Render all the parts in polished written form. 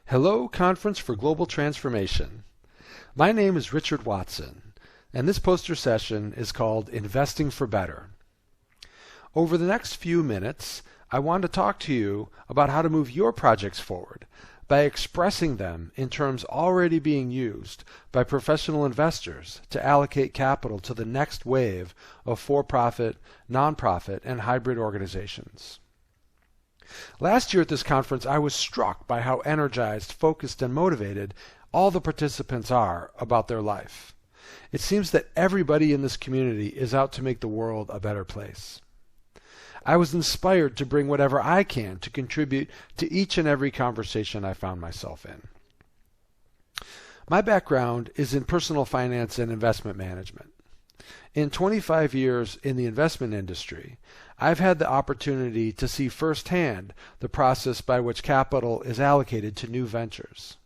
Hello, Conference for Global Transformation. My name is Richard Watson, and this poster session is called Investing for Better. Over the next few minutes, I want to talk to you about how to move your projects forward by expressing them in terms already being used by professional investors to allocate capital to the next wave of for-profit, nonprofit, and hybrid organizations. Last year at this conference, I was struck by how energized, focused, and motivated all the participants are about their life. It seems that everybody in this community is out to make the world a better place. I was inspired to bring whatever I can to contribute to each and every conversation I found myself in. My background is in personal finance and investment management. In 25 years in the investment industry, I've had the opportunity to see firsthand the process by which capital is allocated to new ventures.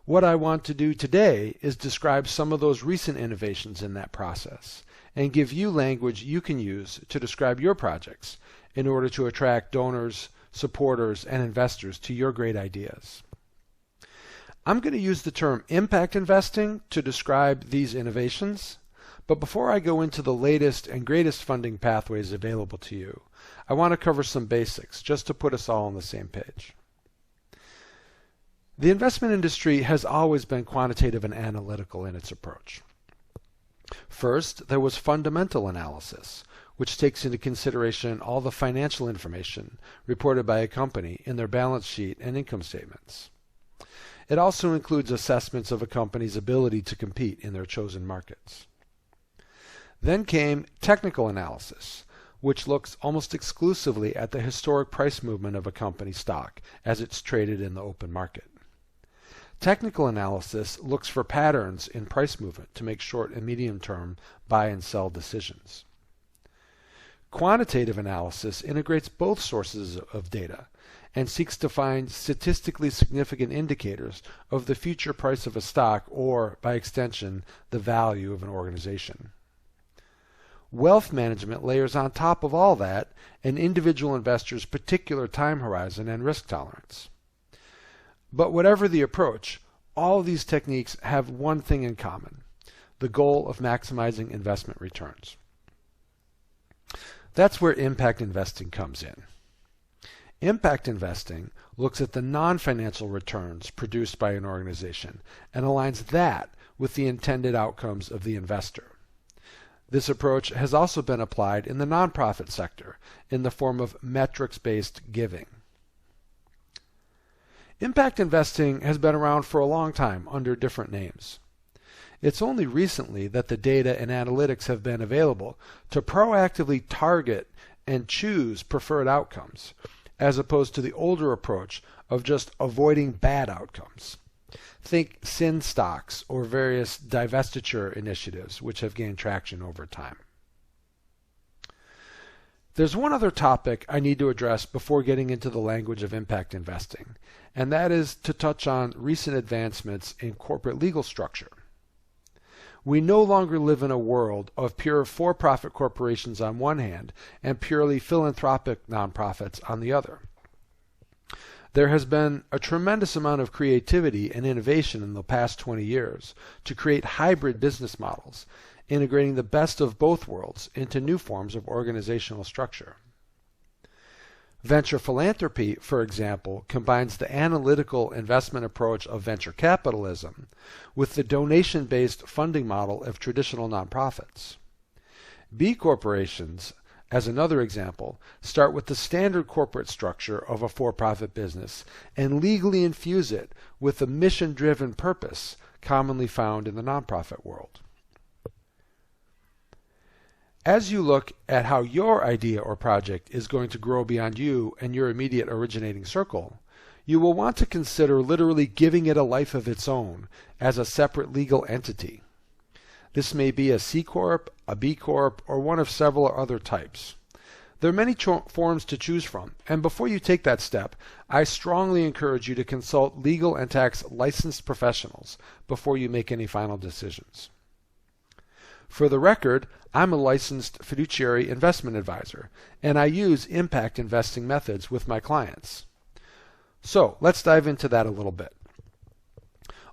What I want to do today is describe some of those recent innovations in that process and give you language you can use to describe your projects in order to attract donors, supporters, and investors to your great ideas. I'm going to use the term impact investing to describe these innovations. But before I go into the latest and greatest funding pathways available to you, I want to cover some basics just to put us all on the same page. The investment industry has always been quantitative and analytical in its approach. First, there was fundamental analysis, which takes into consideration all the financial information reported by a company in their balance sheet and income statements. It also includes assessments of a company's ability to compete in their chosen markets. Then came technical analysis, which looks almost exclusively at the historic price movement of a company's stock as it's traded in the open market. Technical analysis looks for patterns in price movement to make short and medium-term buy and sell decisions. Quantitative analysis integrates both sources of data and seeks to find statistically significant indicators of the future price of a stock or, by extension, the value of an organization. Wealth management layers on top of all that an individual investor's particular time horizon and risk tolerance. But whatever the approach, all of these techniques have one thing in common: the goal of maximizing investment returns. That's where impact investing comes in. Impact investing looks at the non-financial returns produced by an organization and aligns that with the intended outcomes of the investor. This approach has also been applied in the nonprofit sector in the form of metrics-based giving. Impact investing has been around for a long time under different names. It's only recently that the data and analytics have been available to proactively target and choose preferred outcomes, as opposed to the older approach of just avoiding bad outcomes. Think sin stocks or various divestiture initiatives which have gained traction over time. There's one other topic I need to address before getting into the language of impact investing, and that is to touch on recent advancements in corporate legal structure. We no longer live in a world of pure for-profit corporations on one hand and purely philanthropic nonprofits on the other. There has been a tremendous amount of creativity and innovation in the past 20 years to create hybrid business models, integrating the best of both worlds into new forms of organizational structure. Venture philanthropy, for example, combines the analytical investment approach of venture capitalism with the donation-based funding model of traditional nonprofits. B corporations, as another example, start with the standard corporate structure of a for-profit business and legally infuse it with the mission-driven purpose commonly found in the nonprofit world. As you look at how your idea or project is going to grow beyond you and your immediate originating circle, you will want to consider literally giving it a life of its own as a separate legal entity. This may be a C Corp, a B Corp, or one of several other types. There are many forms to choose from, and before you take that step, I strongly encourage you to consult legal and tax licensed professionals before you make any final decisions. For the record, I'm a licensed fiduciary investment advisor, and I use impact investing methods with my clients. So let's dive into that a little bit.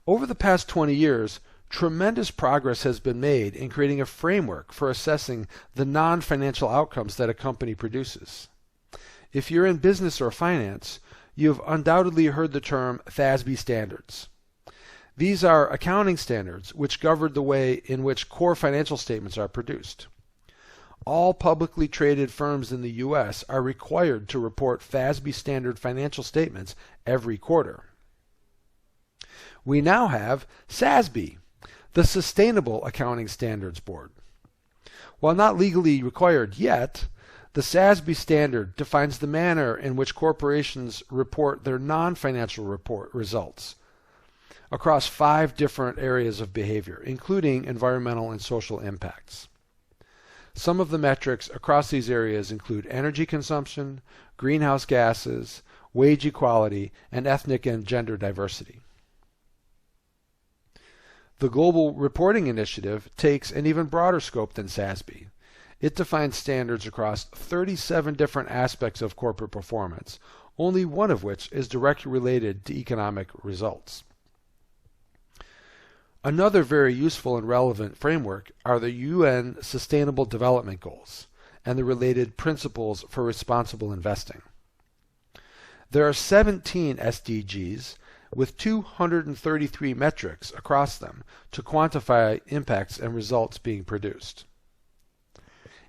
Over the past 20 years, tremendous progress has been made in creating a framework for assessing the non-financial outcomes that a company produces. If you're in business or finance, you've undoubtedly heard the term FASB standards. These are accounting standards which govern the way in which core financial statements are produced. All publicly traded firms in the U.S. are required to report FASB standard financial statements every quarter. We now have SASB, the Sustainable Accounting Standards Board. While not legally required yet, the SASB standard defines the manner in which corporations report their non-financial report results across 5 different areas of behavior, including environmental and social impacts. Some of the metrics across these areas include energy consumption, greenhouse gases, wage equality, and ethnic and gender diversity. The Global Reporting Initiative takes an even broader scope than SASB. It defines standards across 37 different aspects of corporate performance, only one of which is directly related to economic results. Another very useful and relevant framework are the UN Sustainable Development Goals and the related principles for responsible investing. There are 17 SDGs with 233 metrics across them to quantify impacts and results being produced.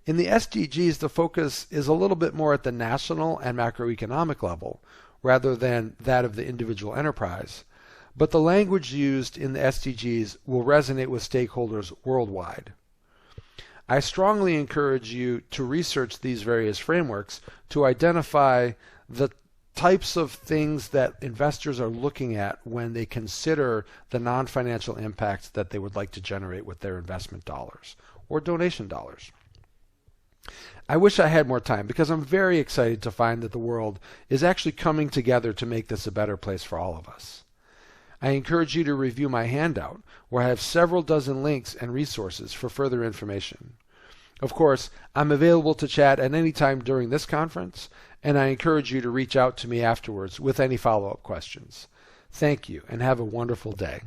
In the SDGs, the focus is a little bit more at the national and macroeconomic level rather than that of the individual enterprise, but the language used in the SDGs will resonate with stakeholders worldwide. I strongly encourage you to research these various frameworks to identify the types of things that investors are looking at when they consider the non-financial impacts that they would like to generate with their investment dollars or donation dollars. I wish I had more time because I'm very excited to find that the world is actually coming together to make this a better place for all of us. I encourage you to review my handout where I have several dozen links and resources for further information. Of course, I'm available to chat at any time during this conference, and I encourage you to reach out to me afterwards with any follow-up questions. Thank you, and have a wonderful day.